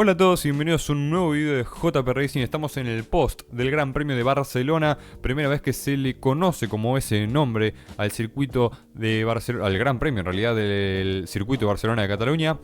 Hola a todos y bienvenidos a un nuevo video de JP Racing. Estamos en el post del Gran Premio de Barcelona. Primera vez que se le conoce como ese nombre al circuito de Barcelona, al Gran Premio en realidad del circuito de Barcelona de Cataluña.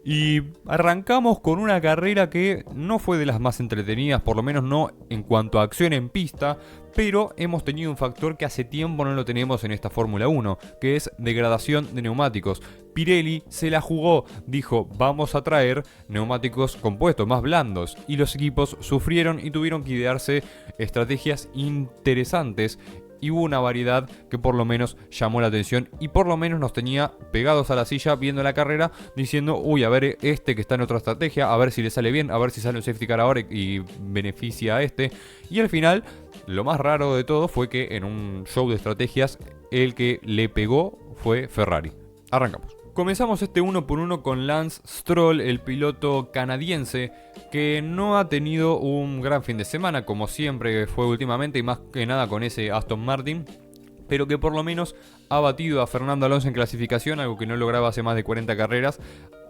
Y arrancamos con una carrera que no fue de las más entretenidas, por lo menos no en cuanto a acción en pista, pero hemos tenido un factor que hace tiempo no lo tenemos en esta Fórmula 1, que es degradación de neumáticos. Pirelli se la jugó, dijo vamos a traer neumáticos compuestos más blandos, y los equipos sufrieron y tuvieron que idearse estrategias interesantes. Y hubo una variedad que por lo menos llamó la atención y por lo menos nos tenía pegados a la silla viendo la carrera diciendo, uy, a ver este que está en otra estrategia, a ver si le sale bien, a ver si sale un safety car ahora y beneficia a este. Y al final, lo más raro de todo fue que en un show de estrategias el que le pegó fue Ferrari. Arrancamos. Comenzamos este 1 por 1 con Lance Stroll, el piloto canadiense, que no ha tenido un gran fin de semana, como siempre fue últimamente, y más que nada con ese Aston Martin, pero que por lo menos ha batido a Fernando Alonso en clasificación, algo que no lograba hace más de 40 carreras.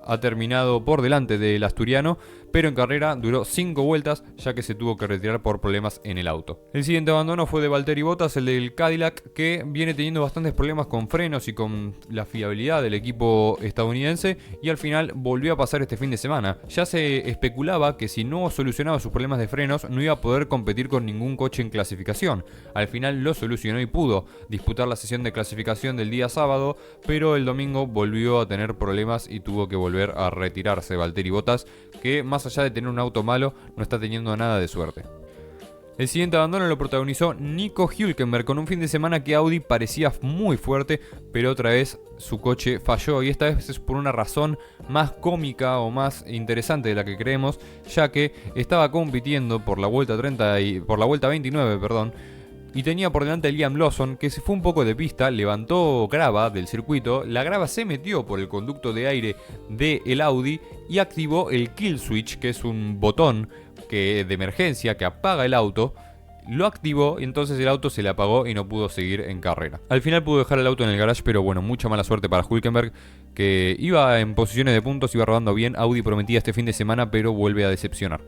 Ha terminado por delante del asturiano, pero en carrera duró 5 vueltas ya que se tuvo que retirar por problemas en el auto. El siguiente abandono fue de Valtteri Bottas, el del Cadillac, que viene teniendo bastantes problemas con frenos y con la fiabilidad del equipo estadounidense, y al final volvió a pasar este fin de semana. Ya se especulaba que si no solucionaba sus problemas de frenos no iba a poder competir con ningún coche en clasificación. Al final lo solucionó y pudo disputar la sesión de clasificación del día sábado, pero el domingo volvió a tener problemas y tuvo que volver a retirarse Valtteri Bottas, que más allá de tener un auto malo no está teniendo nada de suerte. El siguiente abandono lo protagonizó Nico Hülkenberg con un fin de semana que Audi parecía muy fuerte, pero otra vez su coche falló, y esta vez es por una razón más cómica o más interesante de la que creemos, ya que estaba compitiendo por la vuelta 29, y tenía por delante a Liam Lawson, que se fue un poco de pista, levantó grava del circuito, la grava se metió por el conducto de aire del Audi y activó el kill switch, que es un botón de emergencia que apaga el auto. Lo activó y entonces el auto se le apagó y no pudo seguir en carrera. Al final pudo dejar el auto en el garage, pero bueno, mucha mala suerte para Hülkenberg, que iba en posiciones de puntos, iba rodando bien. Audi prometía este fin de semana, pero vuelve a decepcionar.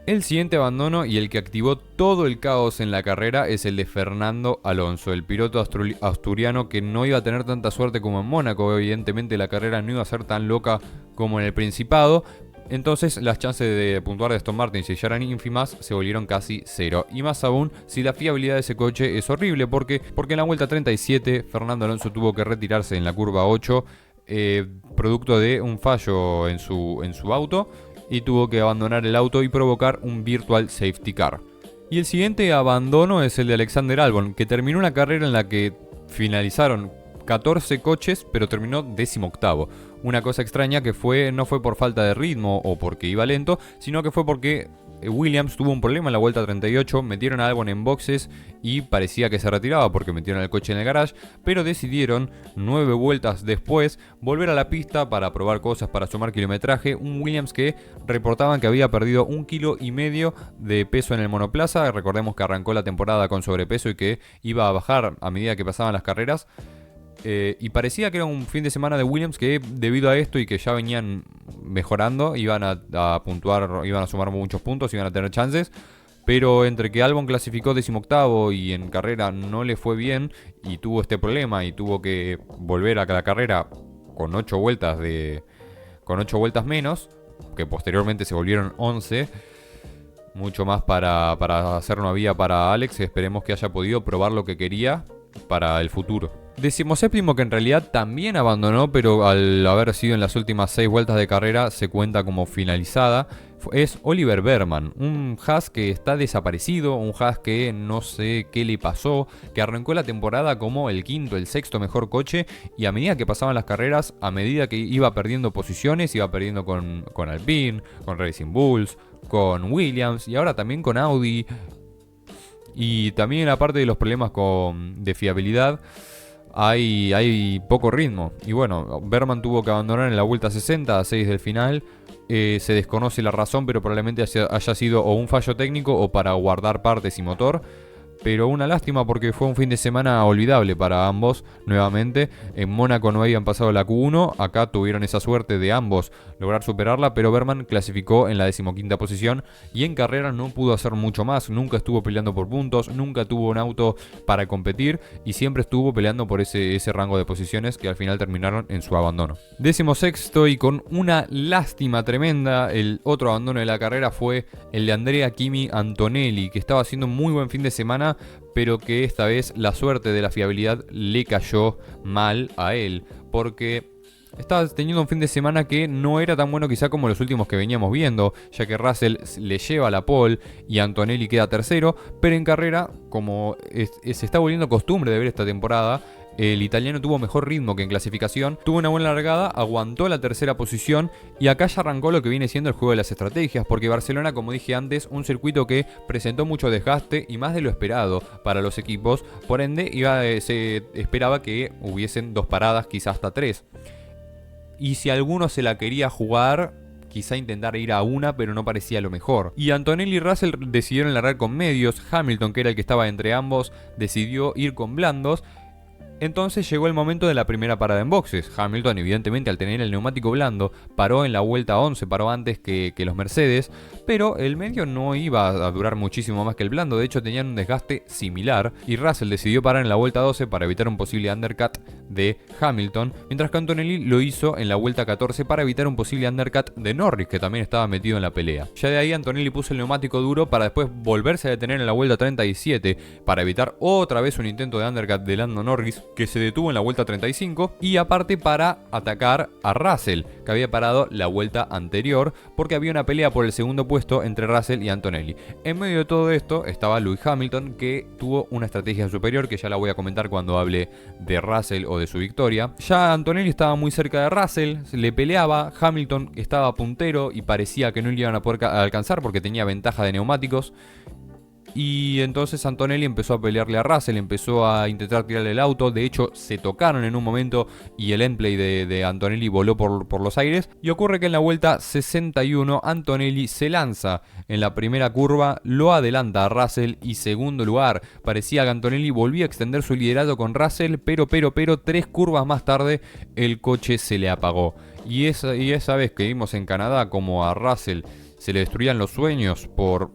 El siguiente abandono y el que activó todo el caos en la carrera es el de Fernando Alonso, el piloto asturiano que no iba a tener tanta suerte como en Mónaco. Evidentemente la carrera no iba a ser tan loca como en el Principado, entonces las chances de puntuar de Aston Martin si ya eran ínfimas se volvieron casi cero. Y más aún si la fiabilidad de ese coche es horrible, porque en la vuelta 37 Fernando Alonso tuvo que retirarse en la curva 8 producto de un fallo en su auto, y tuvo que abandonar el auto y provocar un virtual safety car. Y el siguiente abandono es el de Alexander Albon, que terminó una carrera en la que finalizaron 14 coches, pero terminó 18º. Una cosa extraña que no fue por falta de ritmo o porque iba lento, sino que fue porque Williams tuvo un problema en la vuelta 38, metieron a Albon en boxes y parecía que se retiraba porque metieron el coche en el garage, pero decidieron 9 vueltas después volver a la pista para probar cosas, para sumar kilometraje. Un Williams que reportaban que había perdido 1,5 kg de peso en el monoplaza. Recordemos que arrancó la temporada con sobrepeso y que iba a bajar a medida que pasaban las carreras. Y parecía que era un fin de semana de Williams que, debido a esto y que ya venían mejorando, iban a puntuar, iban a sumar muchos puntos, iban a tener chances. Pero entre que Albon clasificó 18º y en carrera no le fue bien y tuvo este problema y tuvo que volver a la carrera con 8 vueltas menos, que posteriormente se volvieron 11, mucho más para hacer una vía para Alex. Esperemos que haya podido probar lo que quería para el futuro. 17º, que en realidad también abandonó, pero al haber sido en las últimas 6 vueltas de carrera se cuenta como finalizada, es Oliver Behrman, un Haas que está desaparecido, un Haas que no sé qué le pasó, que arrancó la temporada como el quinto, el sexto mejor coche, y a medida que pasaban las carreras, a medida que iba perdiendo posiciones, iba perdiendo con Alpine, con Racing Bulls, con Williams y ahora también con Audi. Y también, aparte de los problemas de fiabilidad, hay poco ritmo. Y bueno, Behrman tuvo que abandonar en la vuelta 60 a 6 del final. Se desconoce la razón, pero probablemente haya sido o un fallo técnico o para guardar partes y motor. pero una lástima porque fue un fin de semana olvidable para ambos nuevamente. En Mónaco no habían pasado la Q1, acá tuvieron esa suerte de ambos lograr superarla, pero Berman clasificó en la 15ª posición y en carrera no pudo hacer mucho más, nunca estuvo peleando por puntos, nunca tuvo un auto para competir y siempre estuvo peleando por ese rango de posiciones que al final terminaron en su abandono. 16º y con una lástima tremenda, el otro abandono de la carrera fue el de Andrea Kimi Antonelli, que estaba haciendo un muy buen fin de semana, pero que esta vez la suerte de la fiabilidad le cayó mal a él, porque estaba teniendo un fin de semana que no era tan bueno quizá como los últimos que veníamos viendo, ya que Russell le lleva la pole y Antonelli queda tercero, pero en carrera, como se está volviendo costumbre de ver esta temporada, el italiano tuvo mejor ritmo que en clasificación, tuvo una buena largada, aguantó la tercera posición y acá ya arrancó lo que viene siendo el juego de las estrategias, porque Barcelona, como dije antes, un circuito que presentó mucho desgaste y más de lo esperado para los equipos, por ende se esperaba que hubiesen 2 paradas, quizás hasta 3. Y si alguno se la quería jugar, quizá intentar ir a una, pero no parecía lo mejor. Y Antonelli y Russell decidieron largar con medios, Hamilton, que era el que estaba entre ambos, decidió ir con blandos. Entonces llegó el momento de la primera parada en boxes. Hamilton, evidentemente, al tener el neumático blando, paró en la vuelta 11, paró antes que los Mercedes, pero el medio no iba a durar muchísimo más que el blando, de hecho tenían un desgaste similar, y Russell decidió parar en la vuelta 12 para evitar un posible undercut de Hamilton, mientras que Antonelli lo hizo en la vuelta 14 para evitar un posible undercut de Norris, que también estaba metido en la pelea. Ya de ahí Antonelli puso el neumático duro para después volverse a detener en la vuelta 37 para evitar otra vez un intento de undercut de Lando Norris, que se detuvo en la vuelta 35, y aparte para atacar a Russell, que había parado la vuelta anterior porque había una pelea por el segundo puesto entre Russell y Antonelli. En medio de todo esto estaba Lewis Hamilton, que tuvo una estrategia superior que ya la voy a comentar cuando hable de Russell o de su victoria. Ya Antonelli estaba muy cerca de Russell, le peleaba, Hamilton estaba puntero y parecía que no le iban a poder alcanzar porque tenía ventaja de neumáticos. Y entonces Antonelli empezó a pelearle a Russell, empezó a intentar tirarle el auto. De hecho, se tocaron en un momento y el endplay de Antonelli voló por los aires. Y ocurre que en la vuelta 61 Antonelli se lanza en la primera curva, lo adelanta a Russell y segundo lugar. Parecía que Antonelli volvía a extender su liderazgo con Russell, pero 3 curvas más tarde el coche se le apagó. Y esa vez que vimos en Canadá como a Russell se le destruían los sueños por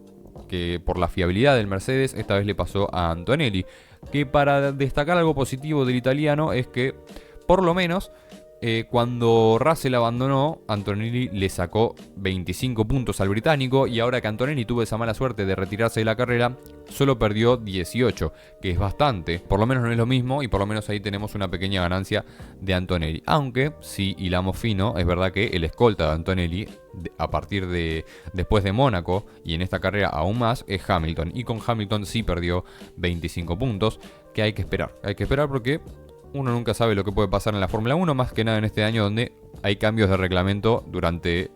la fiabilidad del Mercedes, esta vez le pasó a Antonelli. Que para destacar algo positivo del italiano es que, por lo menos, cuando Russell abandonó, Antonelli le sacó 25 puntos al británico, y ahora que Antonelli tuvo esa mala suerte de retirarse de la carrera, solo perdió 18, que es bastante. Por lo menos no es lo mismo, y por lo menos ahí tenemos una pequeña ganancia de Antonelli. Aunque, si hilamos fino, es verdad que el escolta de Antonelli, a partir de después de Mónaco, y en esta carrera aún más, es Hamilton. Y con Hamilton sí perdió 25 puntos, que hay que esperar. Hay que esperar porque uno nunca sabe lo que puede pasar en la Fórmula 1, más que nada en este año donde hay cambios de reglamento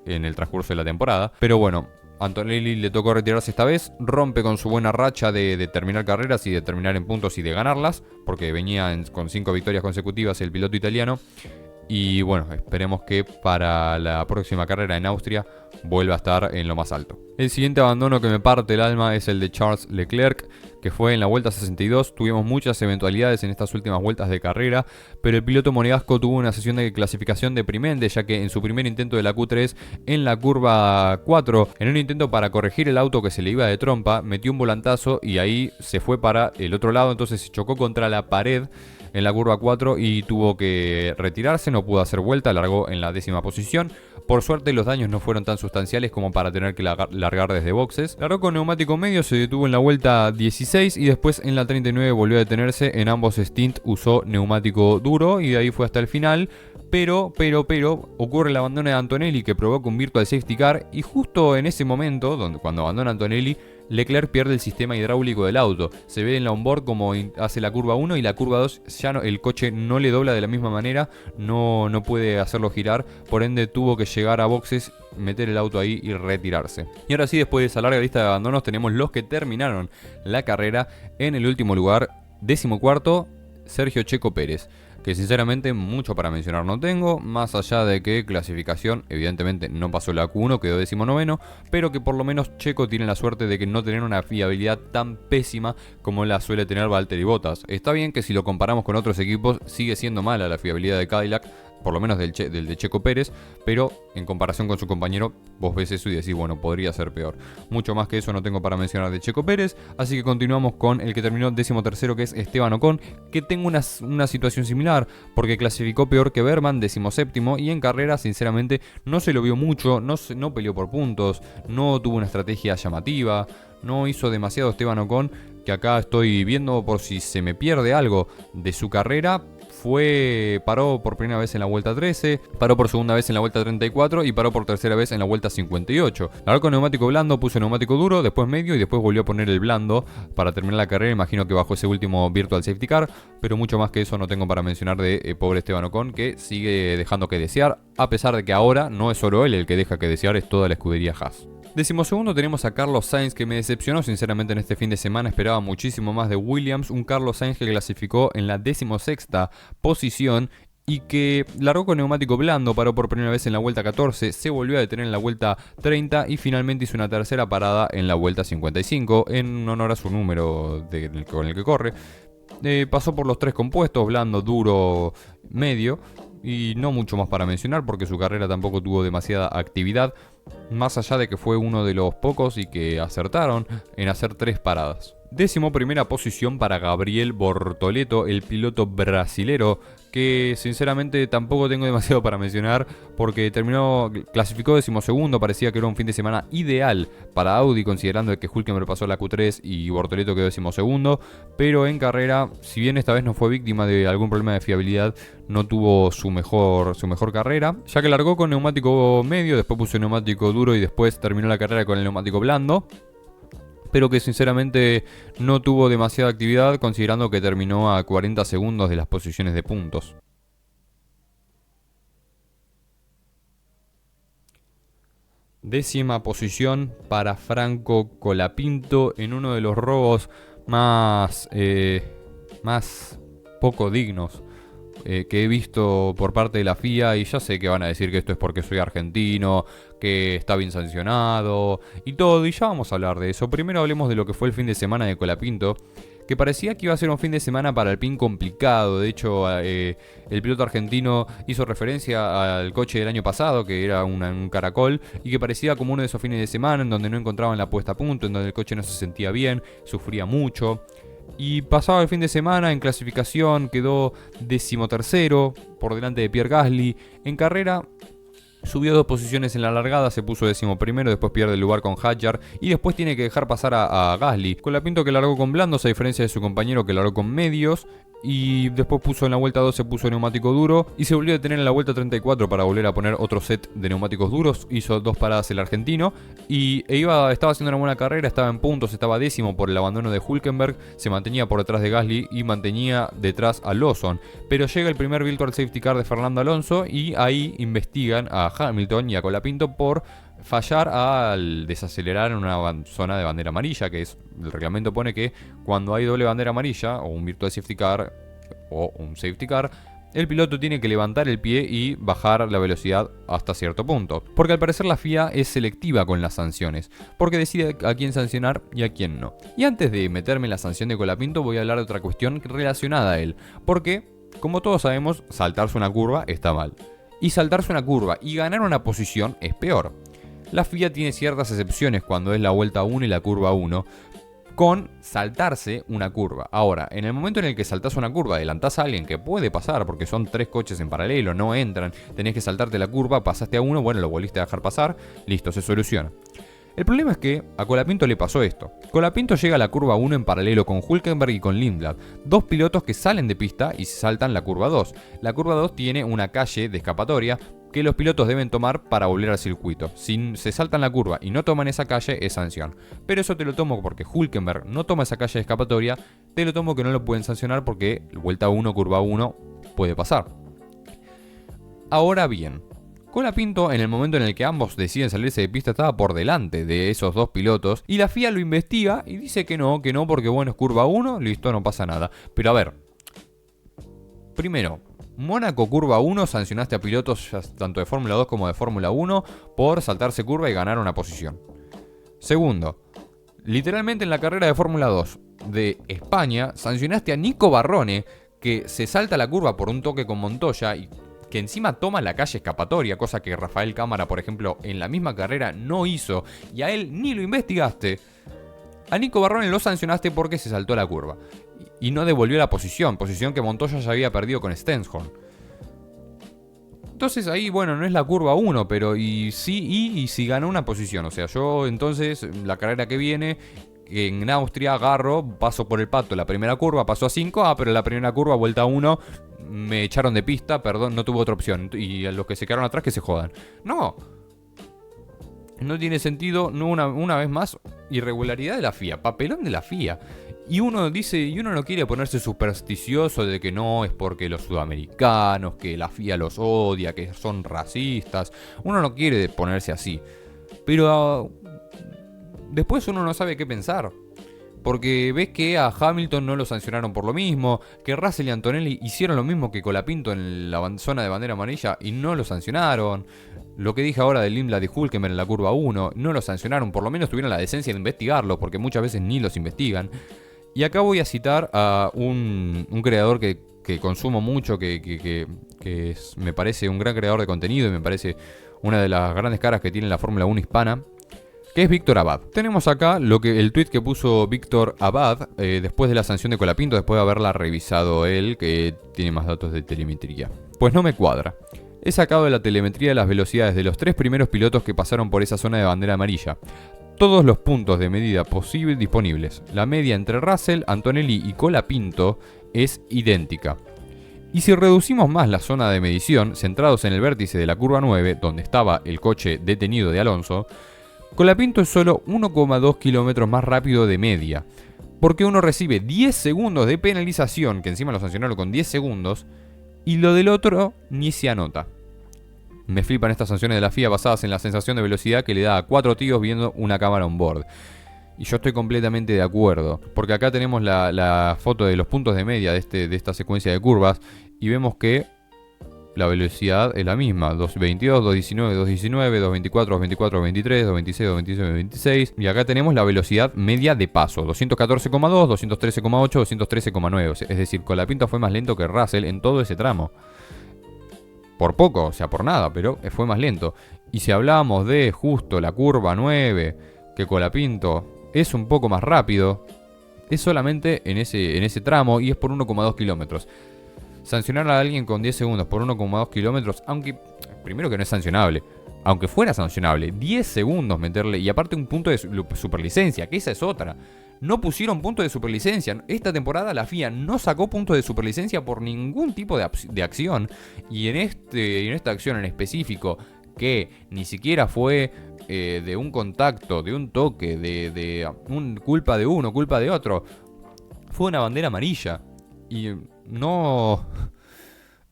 en el transcurso de la temporada. Pero bueno, Antonelli le tocó retirarse esta vez, rompe con su buena racha de terminar carreras y de terminar en puntos y de ganarlas, porque venía con 5 victorias consecutivas el piloto italiano. Y bueno, esperemos que para la próxima carrera en Austria vuelva a estar en lo más alto. El siguiente abandono que me parte el alma es el de Charles Leclerc, que fue en la vuelta 62. Tuvimos muchas eventualidades en estas últimas vueltas de carrera, pero el piloto monegasco tuvo una sesión de clasificación deprimente, ya que en su primer intento de la Q3, en la curva 4, en un intento para corregir el auto que se le iba de trompa, metió un volantazo y ahí se fue para el otro lado, entonces se chocó contra la pared en la curva 4 y tuvo que retirarse, no pudo hacer vuelta, largó en la 10ª posición. Por suerte los daños no fueron tan sustanciales como para tener que largar desde boxes. Largó con neumático medio, se detuvo en la vuelta 16 y después en la 39 volvió a detenerse. En ambos stints usó neumático duro y de ahí fue hasta el final. Pero, ocurre el abandono de Antonelli, que provoca un virtual safety car, y justo en ese momento, cuando abandona Antonelli, Leclerc pierde el sistema hidráulico del auto. Se ve en la onboard como hace la curva 1 y la curva 2 ya el coche no le dobla de la misma manera, no puede hacerlo girar, por ende tuvo que llegar a boxes, meter el auto ahí y retirarse. Y ahora sí, después de esa larga lista de abandonos, tenemos los que terminaron la carrera. En el último lugar, 14º, Sergio Checo Pérez. que sinceramente mucho para mencionar no tengo, más allá de que clasificación evidentemente no pasó la Q1, quedó 19º, pero que por lo menos Checo tiene la suerte de que no tener una fiabilidad tan pésima como la suele tener Valtteri Bottas. Está bien que si lo comparamos con otros equipos sigue siendo mala la fiabilidad de Cadillac, por lo menos del de Checo Pérez, pero en comparación con su compañero vos ves eso y decís, bueno, podría ser peor. Mucho más que eso no tengo para mencionar de Checo Pérez, así que continuamos con el que terminó 13º, que es Esteban Ocon, que tengo una situación similar, porque clasificó peor que Berman, 17º, y en carrera sinceramente no se lo vio mucho, no peleó por puntos, no tuvo una estrategia llamativa, no hizo demasiado Esteban Ocon, que acá estoy viendo por si se me pierde algo de su carrera. Paró por primera vez en la vuelta 13, paró por segunda vez en la vuelta 34 y paró por tercera vez en la vuelta 58. Largó con neumático blando, puso neumático duro, después medio y después volvió a poner el blando para terminar la carrera. Imagino que bajó ese último virtual safety car, pero mucho más que eso no tengo para mencionar de pobre Esteban Ocon, que sigue dejando que desear, a pesar de que ahora no es solo él el que deja que desear, es toda la escudería Haas. 12º tenemos a Carlos Sainz, que me decepcionó sinceramente en este fin de semana. Esperaba muchísimo más de Williams. Un Carlos Sainz que clasificó en la 16ª posición y que largó con neumático blando, paró por primera vez en la vuelta 14, se volvió a detener en la vuelta 30 y finalmente hizo una tercera parada en la vuelta 55 en honor a su número con el que corre. Pasó por los tres compuestos, blando, duro, medio, y no mucho más para mencionar porque su carrera tampoco tuvo demasiada actividad, más allá de que fue uno de los pocos y que acertaron en hacer 3 paradas. 11ª posición para Gabriel Bortoleto, el piloto brasilero, que sinceramente tampoco tengo demasiado para mencionar porque clasificó 12º, parecía que era un fin de semana ideal para Audi considerando que Hülkenberg pasó la Q3 y Bortoleto quedó 12º, pero en carrera, si bien esta vez no fue víctima de algún problema de fiabilidad, no tuvo su mejor carrera, ya que largó con neumático medio, después puso neumático duro y después terminó la carrera con el neumático blando, pero que sinceramente no tuvo demasiada actividad considerando que terminó a 40 segundos de las posiciones de puntos. Décima posición para Franco Colapinto en uno de los robos más poco dignos que he visto por parte de la FIA, y ya sé que van a decir que esto es porque soy argentino, que está bien sancionado y todo, y ya vamos a hablar de eso. Primero hablemos de lo que fue el fin de semana de Colapinto, que parecía que iba a ser un fin de semana para Alpine complicado. De hecho, el piloto argentino hizo referencia al coche del año pasado, que era un caracol, y que parecía como uno de esos fines de semana en donde no encontraban la puesta a punto, en donde el coche no se sentía bien, sufría mucho. Y pasaba el fin de semana, en clasificación quedó 13º por delante de Pierre Gasly. En carrera subió 2 posiciones en la largada, se puso 11º, después pierde el lugar con Hadjar y después tiene que dejar pasar a Gasly. Colapinto que largó con blandos a diferencia de su compañero que largó con medios. Y después puso en la vuelta 12, puso neumático duro y se volvió a detener en la vuelta 34 para volver a poner otro set de neumáticos duros. Hizo 2 paradas el argentino y estaba haciendo una buena carrera, estaba en puntos, estaba 10º por el abandono de Hülkenberg, se mantenía por detrás de Gasly y mantenía detrás a Lawson. Pero llega el primer virtual safety car de Fernando Alonso y ahí investigan a Hamilton y a Colapinto por fallar al desacelerar en una zona de bandera amarilla, que es, el reglamento pone que cuando hay doble bandera amarilla o un virtual safety car o un safety car, el piloto tiene que levantar el pie y bajar la velocidad hasta cierto punto, porque al parecer la FIA es selectiva con las sanciones, porque decide a quién sancionar y a quién no. Y antes de meterme en la sanción de Colapinto voy a hablar de otra cuestión relacionada a él, porque como todos sabemos, saltarse una curva está mal, y saltarse una curva y ganar una posición es peor. La FIA tiene ciertas excepciones cuando es la vuelta 1 y la curva 1 con saltarse una curva. Ahora, en el momento en el que saltás una curva, adelantás a alguien, que puede pasar porque son 3 coches en paralelo, no entran, tenés que saltarte la curva, pasaste a uno, bueno, lo volviste a dejar pasar, listo, se soluciona. El problema es que a Colapinto le pasó esto. Colapinto llega a la curva 1 en paralelo con Hülkenberg y con Lindblad, 2 pilotos que salen de pista y se saltan la curva 2. La curva 2 tiene una calle de escapatoria que los pilotos deben tomar para volver al circuito. Si se saltan la curva y no toman esa calle, es sanción. Pero eso te lo tomo porque Hülkenberg no toma esa calle de escapatoria, te lo tomo que no lo pueden sancionar porque vuelta 1, curva 1 puede pasar. Ahora bien, Colapinto, en el momento en el que ambos deciden salirse de pista, estaba por delante de esos 2 pilotos y la FIA lo investiga y dice que no porque bueno, es curva 1, listo, no pasa nada. Pero a ver, primero, Mónaco curva 1, sancionaste a pilotos tanto de Fórmula 2 como de Fórmula 1 por saltarse curva y ganar una posición. Segundo, literalmente en la carrera de Fórmula 2 de España, sancionaste a Nico Barrone, que se salta la curva por un toque con Montoya y que encima toma la calle escapatoria, cosa que Rafael Cámara, por ejemplo, en la misma carrera no hizo, y a él ni lo investigaste. A Nico Barrone lo sancionaste porque se saltó la curva y no devolvió la posición que Montoya ya había perdido con Stenshorn. Entonces ahí, bueno, no es la curva 1, pero y si ganó una posición. O sea, yo entonces, la carrera que viene, en Austria agarro, paso por el pato la primera curva, paso a 5, pero la primera curva, vuelta 1, me echaron de pista, perdón, no tuve otra opción. Y a los que se quedaron atrás que se jodan. No tiene sentido, no una vez más, irregularidad de la FIA, papelón de la FIA. Y uno no quiere ponerse supersticioso de que no es porque los sudamericanos, que la FIA los odia, que son racistas. Uno no quiere ponerse así. Pero después uno no sabe qué pensar. Porque ves que a Hamilton no lo sancionaron por lo mismo, que Russell y Antonelli hicieron lo mismo que Colapinto en la zona de bandera amarilla y no lo sancionaron. Lo que dije ahora de Lindblad y Hülkenberg en la curva 1, no lo sancionaron, por lo menos tuvieron la decencia de investigarlo, porque muchas veces ni los investigan. Y acá voy a citar a un creador que consumo mucho, que me parece un gran creador de contenido y me parece una de las grandes caras que tiene la Fórmula 1 hispana, que es Víctor Abad. Tenemos acá el tweet que puso Víctor Abad después de la sanción de Colapinto, después de haberla revisado él, que tiene más datos de telemetría. Pues no me cuadra. He sacado de la telemetría las velocidades de los 3 primeros pilotos que pasaron por esa zona de bandera amarilla. Todos los puntos de medida posibles disponibles. La media entre Russell, Antonelli y Colapinto es idéntica. Y si reducimos más la zona de medición, centrados en el vértice de la curva 9, donde estaba el coche detenido de Alonso, Colapinto es solo 1,2 kilómetros más rápido de media. Porque uno recibe 10 segundos de penalización, que encima lo sancionaron con 10 segundos, y lo del otro ni se anota. Me flipan estas sanciones de la FIA basadas en la sensación de velocidad que le da a 4 tíos viendo una cámara on board. Y yo estoy completamente de acuerdo, porque acá tenemos la foto de los puntos de media de esta secuencia de curvas y vemos que la velocidad es la misma, 222, 219, 219, 224, 224, 223, 226, 226, 226. Y acá tenemos la velocidad media de paso, 214,2, 213,8, 213,9. Es decir, Colapinto fue más lento que Russell en todo ese tramo. Por poco, o sea, por nada, pero fue más lento. Y si hablamos de justo la curva 9, que Colapinto es un poco más rápido, es solamente en ese tramo y es por 1,2 kilómetros. Sancionar a alguien con 10 segundos por 1,2 kilómetros, aunque primero que no es sancionable, aunque fuera sancionable, 10 segundos meterle, y aparte un punto de superlicencia, que esa es otra. No pusieron punto de superlicencia. Esta temporada la FIA no sacó punto de superlicencia por ningún tipo de acción. Y en esta acción en específico, que ni siquiera fue de un contacto, de un toque, de culpa de uno, culpa de otro, fue una bandera amarilla. Y no...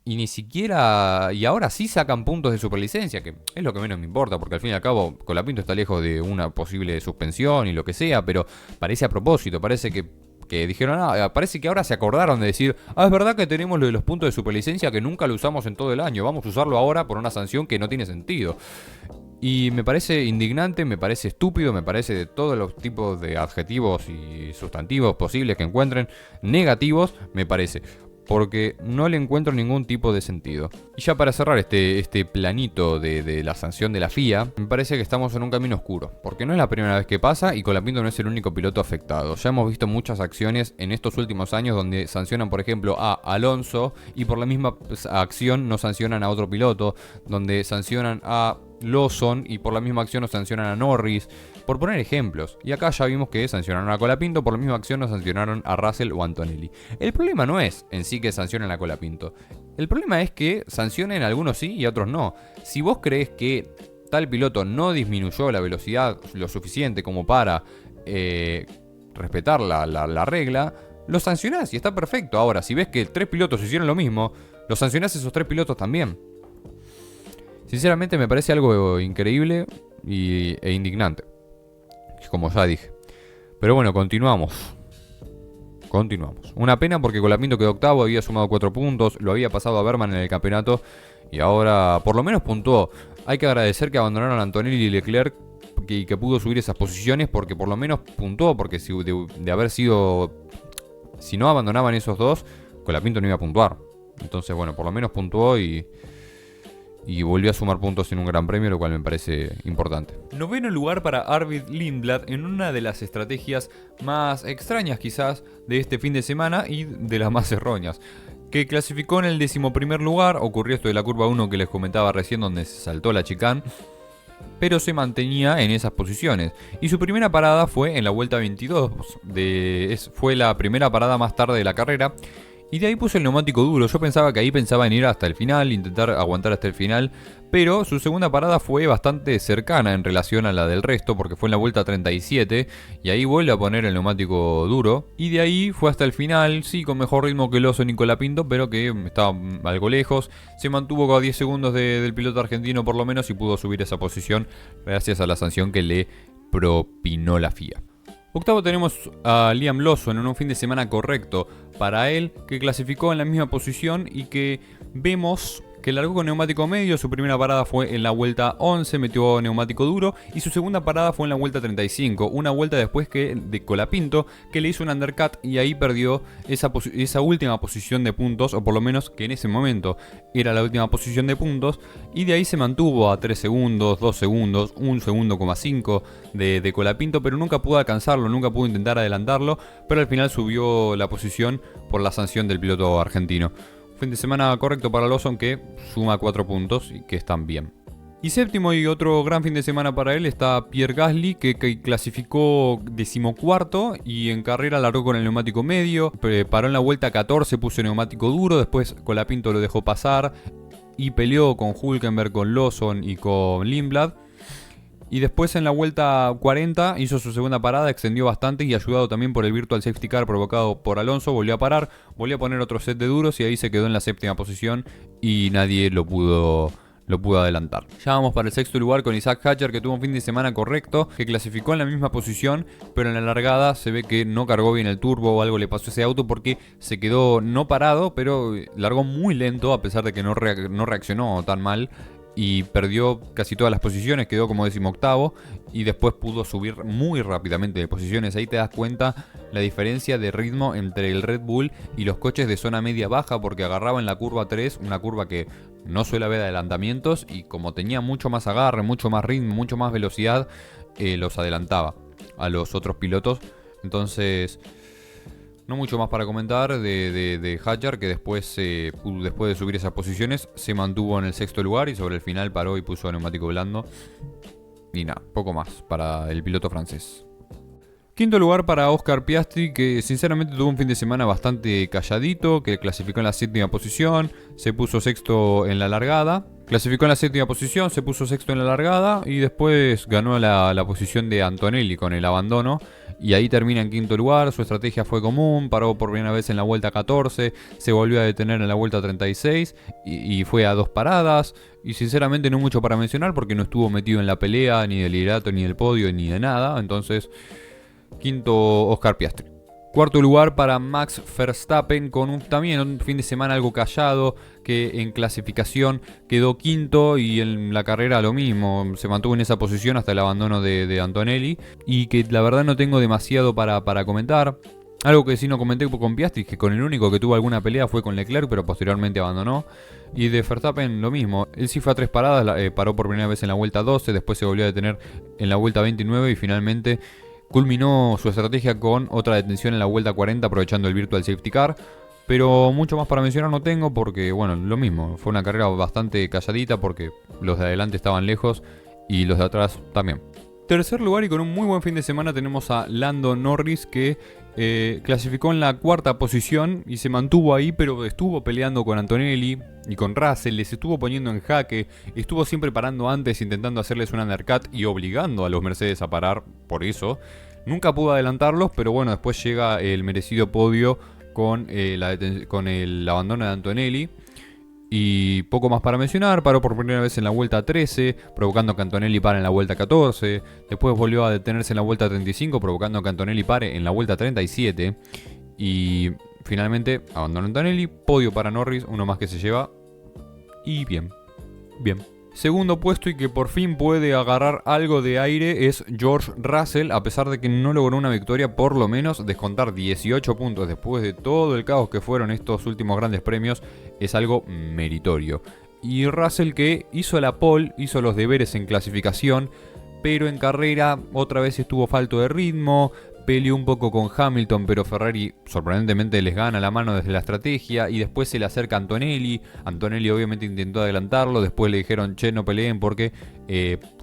Y ni siquiera... Y ahora sí sacan puntos de superlicencia, que es lo que menos me importa, porque al fin y al cabo Colapinto está lejos de una posible suspensión y lo que sea, pero parece a propósito, parece que dijeron, parece que ahora se acordaron de decir, es verdad que tenemos lo de los puntos de superlicencia que nunca lo usamos en todo el año, vamos a usarlo ahora por una sanción que no tiene sentido. Y me parece indignante, me parece estúpido, me parece de todos los tipos de adjetivos y sustantivos posibles que encuentren, negativos, me parece. Porque no le encuentro ningún tipo de sentido. Y ya para cerrar este planito de la sanción de la FIA, me parece que estamos en un camino oscuro. Porque no es la primera vez que pasa y Colapinto no es el único piloto afectado. Ya hemos visto muchas acciones en estos últimos años donde sancionan, por ejemplo, a Alonso y por la misma acción no sancionan a otro piloto. Donde sancionan a Lawson y por la misma acción no sancionan a Norris. Por poner ejemplos. Y acá ya vimos que sancionaron a Colapinto, por la misma acción no sancionaron a Russell o Antonelli. El problema no es en sí que sancionen a Colapinto. El problema es que sancionen a algunos sí y a otros no. Si vos crees que tal piloto no disminuyó la velocidad lo suficiente como para respetar la regla, lo sancionás y está perfecto. Ahora, si ves que 3 pilotos hicieron lo mismo, lo sancionás a esos 3 pilotos también. Sinceramente me parece algo increíble e indignante. Como ya dije. Pero bueno, continuamos Continuamos. Una pena porque Colapinto quedó octavo, había sumado 4 puntos, lo había pasado a Berman en el campeonato y ahora por lo menos puntuó. Hay que agradecer que abandonaron a Antonelli y Leclerc y que pudo subir esas posiciones porque por lo menos puntuó, porque si de haber sido... Si no abandonaban esos dos, Colapinto no iba a puntuar. Entonces, bueno, por lo menos puntuó y volvió a sumar puntos en un gran premio, lo cual me parece importante. Noveno lugar para Arvid Lindblad en una de las estrategias más extrañas quizás de este fin de semana y de las más erróneas. Que clasificó en el 11º lugar, ocurrió esto de la curva 1 que les comentaba recién donde se saltó la chicane, pero se mantenía en esas posiciones. Y su primera parada fue en la vuelta 22, fue la primera parada más tarde de la carrera. Y de ahí puso el neumático duro. Yo pensaba que ahí pensaba en ir hasta el final, intentar aguantar hasta el final. Pero su segunda parada fue bastante cercana en relación a la del resto, porque fue en la vuelta 37. Y ahí vuelve a poner el neumático duro. Y de ahí fue hasta el final, sí, con mejor ritmo que el oso Nicolás Pinto, pero que estaba algo lejos. Se mantuvo a 10 segundos del piloto argentino por lo menos y pudo subir esa posición gracias a la sanción que le propinó la FIA. Octavo tenemos a Liam Lawson en un fin de semana correcto para él, que clasificó en la misma posición y que vemos que largó con neumático medio. Su primera parada fue en la vuelta 11, metió neumático duro, y su segunda parada fue en la vuelta 35, una vuelta después que de Colapinto, que le hizo un undercut y ahí perdió esa última posición de puntos, o por lo menos que en ese momento era la última posición de puntos, y de ahí se mantuvo a 3 segundos, 2 segundos, 1 segundo, 5 de Colapinto, pero nunca pudo alcanzarlo, nunca pudo intentar adelantarlo, pero al final subió la posición por la sanción del piloto argentino. Fin de semana correcto para Lawson, que suma 4 puntos y que están bien. Y séptimo y otro gran fin de semana para él está Pierre Gasly, que clasificó 14º y en carrera largó con el neumático medio, paró en la vuelta 14, puso neumático duro, después Colapinto lo dejó pasar y peleó con Hülkenberg, con Lawson y con Lindblad. Y después en la vuelta 40 hizo su segunda parada, extendió bastante y ayudado también por el virtual safety car provocado por Alonso, volvió a parar, volvió a poner otro set de duros y ahí se quedó en la séptima posición y nadie lo pudo adelantar. Ya vamos para el sexto lugar con Isaac Hadjar, que tuvo un fin de semana correcto, que clasificó en la misma posición, pero en la largada se ve que no cargó bien el turbo o algo le pasó a ese auto porque se quedó no parado, pero largó muy lento a pesar de que no reaccionó tan mal. Y perdió casi todas las posiciones, quedó como 18º y después pudo subir muy rápidamente de posiciones. Ahí te das cuenta la diferencia de ritmo entre el Red Bull y los coches de zona media-baja, porque agarraba en la curva 3, una curva que no suele haber adelantamientos, y como tenía mucho más agarre, mucho más ritmo, mucho más velocidad, los adelantaba a los otros pilotos. Entonces... no mucho más para comentar de Hadjar, que después de subir esas posiciones se mantuvo en el sexto lugar y sobre el final paró y puso neumático blando. Y nada, poco más para el piloto francés. Quinto lugar para Oscar Piastri, que sinceramente tuvo un fin de semana bastante calladito, que clasificó en la séptima posición, se puso sexto en la largada. Clasificó en la séptima posición, se puso sexto en la largada y después ganó la posición de Antonelli con el abandono. Y ahí termina en quinto lugar. Su estrategia fue común, paró por primera vez en la vuelta 14, se volvió a detener en la vuelta 36 y fue a 2 paradas. Y sinceramente no mucho para mencionar porque no estuvo metido en la pelea ni del liderato, ni del podio, ni de nada. Entonces, quinto Oscar Piastri. Cuarto lugar para Max Verstappen con también un fin de semana algo callado, que en clasificación quedó quinto y en la carrera lo mismo, se mantuvo en esa posición hasta el abandono de Antonelli, y que la verdad no tengo demasiado para comentar. Algo que sí no comenté con Piastri, que con el único que tuvo alguna pelea fue con Leclerc, pero posteriormente abandonó. Y de Verstappen lo mismo, él sí fue a 3 paradas, paró por primera vez en la vuelta 12, después se volvió a detener en la vuelta 29 y finalmente... culminó su estrategia con otra detención en la vuelta 40 aprovechando el virtual safety car. Pero mucho más para mencionar no tengo porque, bueno, lo mismo. Fue una carrera bastante calladita porque los de adelante estaban lejos y los de atrás también. Tercer lugar y con un muy buen fin de semana tenemos a Lando Norris, que clasificó en la cuarta posición y se mantuvo ahí, pero estuvo peleando con Antonelli y con Russell, les estuvo poniendo en jaque, estuvo siempre parando antes intentando hacerles un undercut y obligando a los Mercedes a parar por eso. Nunca pudo adelantarlos, pero bueno, después llega el merecido podio con el abandono de Antonelli. Y poco más para mencionar, paró por primera vez en la vuelta 13, provocando que Antonelli pare en la vuelta 14. Después volvió a detenerse en la vuelta 35, provocando que Antonelli pare en la vuelta 37. Y finalmente abandonó Antonelli, podio para Norris, uno más que se lleva. Y bien. Segundo puesto y que por fin puede agarrar algo de aire es George Russell, a pesar de que no logró una victoria, por lo menos descontar 18 puntos después de todo el caos que fueron estos últimos grandes premios es algo meritorio. Y Russell, que hizo la pole, hizo los deberes en clasificación, pero en carrera otra vez estuvo falto de ritmo. Peleó un poco con Hamilton, pero Ferrari sorprendentemente les gana la mano desde la estrategia y después se le acerca a Antonelli. Antonelli obviamente intentó adelantarlo, después le dijeron, che, no peleen porque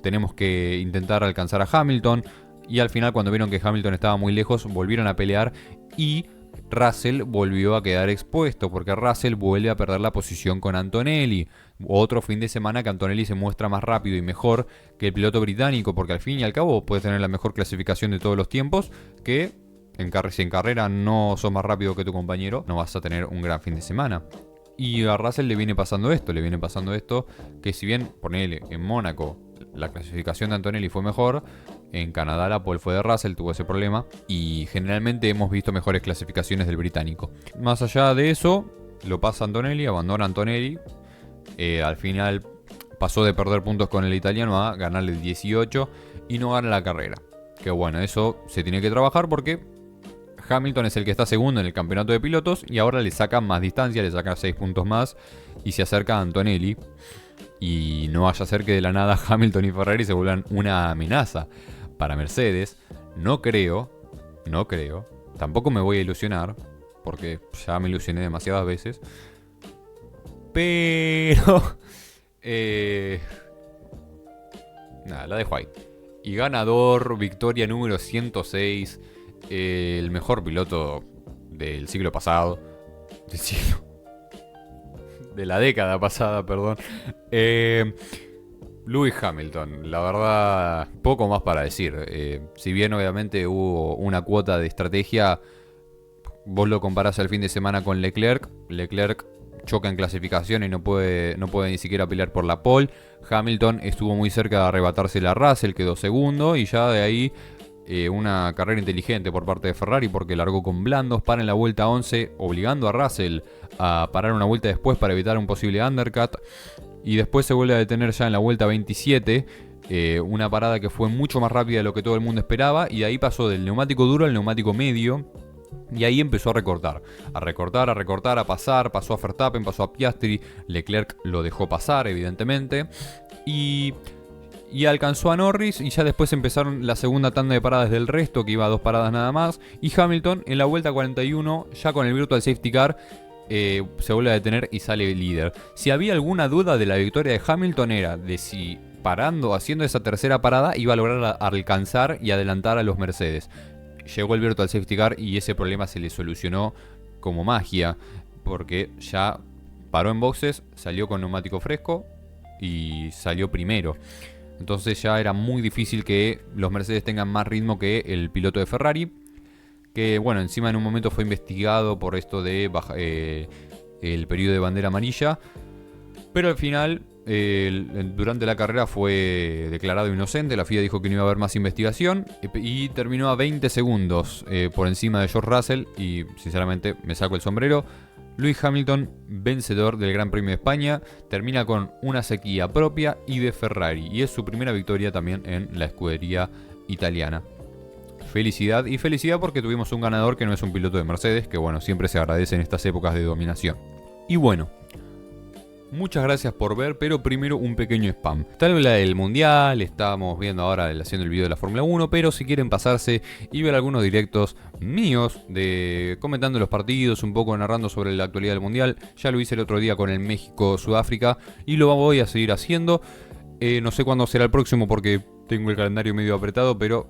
tenemos que intentar alcanzar a Hamilton. Y al final, cuando vieron que Hamilton estaba muy lejos, volvieron a pelear y Russell volvió a quedar expuesto porque Russell vuelve a perder la posición con Antonelli. Otro fin de semana que Antonelli se muestra más rápido y mejor que el piloto británico, porque al fin y al cabo puedes tener la mejor clasificación de todos los tiempos, que si en carrera no sos más rápido que tu compañero, no vas a tener un gran fin de semana. Y a Russell le viene pasando esto, que si bien, ponele, en Mónaco la clasificación de Antonelli fue mejor, en Canadá la pole fue de Russell, tuvo ese problema, y generalmente hemos visto mejores clasificaciones del británico. Más allá de eso, lo pasa Antonelli, abandona Antonelli, al final pasó de perder puntos con el italiano a ganarle el 18 y no gana la carrera. Que bueno, eso se tiene que trabajar porque Hamilton es el que está segundo en el campeonato de pilotos y ahora le saca más distancia, le saca 6 puntos más y se acerca a Antonelli. Y no vaya a ser que de la nada Hamilton y Ferrari se vuelvan una amenaza para Mercedes. No creo. Tampoco me voy a ilusionar, porque ya me ilusioné demasiadas veces. Pero... nada, la dejo ahí. Y ganador, victoria número 106. El mejor piloto del siglo pasado. De la década pasada, perdón. Lewis Hamilton, la verdad, poco más para decir. Si bien obviamente hubo una cuota de estrategia, vos lo comparás al fin de semana con Leclerc. Leclerc choca en clasificación y no puede ni siquiera pelear por la pole. Hamilton estuvo muy cerca de arrebatársela a Russell, quedó segundo y ya de ahí una carrera inteligente por parte de Ferrari porque largó con blandos, para en la vuelta 11, obligando a Russell a parar una vuelta después para evitar un posible undercut. Y después se vuelve a detener ya en la vuelta 27, una parada que fue mucho más rápida de lo que todo el mundo esperaba. Y de ahí pasó del neumático duro al neumático medio. Y ahí empezó a recortar, a pasar, pasó a Verstappen, pasó a Piastri, Leclerc lo dejó pasar evidentemente. Y alcanzó a Norris y ya después empezaron la segunda tanda de paradas del resto, que iba a 2 paradas nada más. Y Hamilton en la vuelta 41, ya con el Virtual Safety Car, se vuelve a detener y sale líder. Si había alguna duda de la victoria de Hamilton era de si parando, haciendo esa tercera parada, iba a lograr alcanzar y adelantar a los Mercedes. Llegó el Virtual Safety Car y ese problema se le solucionó como magia, porque ya paró en boxes, salió con neumático fresco y salió primero. Entonces ya era muy difícil que los Mercedes tengan más ritmo que el piloto de Ferrari. Que bueno, encima en un momento fue investigado por esto de el periodo de bandera amarilla. Pero al final, durante la carrera fue declarado inocente. La FIA dijo que no iba a haber más investigación. Y terminó a 20 segundos por encima de George Russell. Y sinceramente me saco el sombrero. Lewis Hamilton, vencedor del Gran Premio de España, termina con una sequía propia y de Ferrari. Y es su primera victoria también en la escudería italiana. Felicidad y felicidad porque tuvimos un ganador que no es un piloto de Mercedes, que bueno, siempre se agradece en estas épocas de dominación. Y bueno, muchas gracias por ver, pero primero un pequeño spam. Tal vez la del Mundial, estamos viendo ahora haciendo el video de la Fórmula 1, pero si quieren pasarse y ver algunos directos míos de comentando los partidos, un poco narrando sobre la actualidad del Mundial, ya lo hice el otro día con el México-Sudáfrica y lo voy a seguir haciendo. No sé cuándo será el próximo porque tengo el calendario medio apretado, pero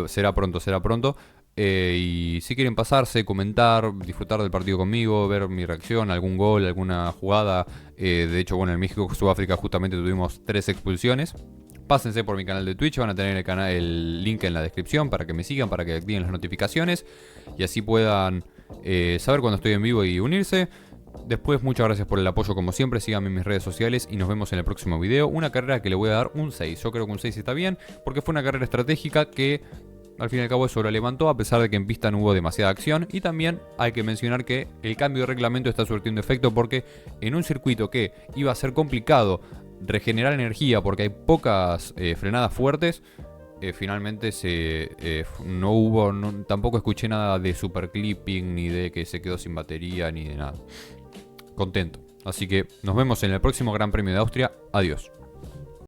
será pronto. Y si quieren pasarse, comentar, disfrutar del partido conmigo, ver mi reacción, algún gol, alguna jugada. De hecho, bueno, en México-Sudáfrica justamente tuvimos 3 expulsiones. Pásense por mi canal de Twitch, van a tener el link en la descripción para que me sigan, para que activen las notificaciones y así puedan saber cuando estoy en vivo y unirse. Después, muchas gracias por el apoyo como siempre, síganme en mis redes sociales y nos vemos en el próximo video. Una carrera que le voy a dar un 6, yo creo que un 6 está bien, porque fue una carrera estratégica que al fin y al cabo eso lo levantó, a pesar de que en pista no hubo demasiada acción. Y también hay que mencionar que el cambio de reglamento está surtiendo efecto, porque en un circuito que iba a ser complicado regenerar energía porque hay pocas frenadas fuertes, finalmente no hubo, tampoco escuché nada de super clipping, ni de que se quedó sin batería, ni de nada. Contento. Así que nos vemos en el próximo Gran Premio de Austria. Adiós.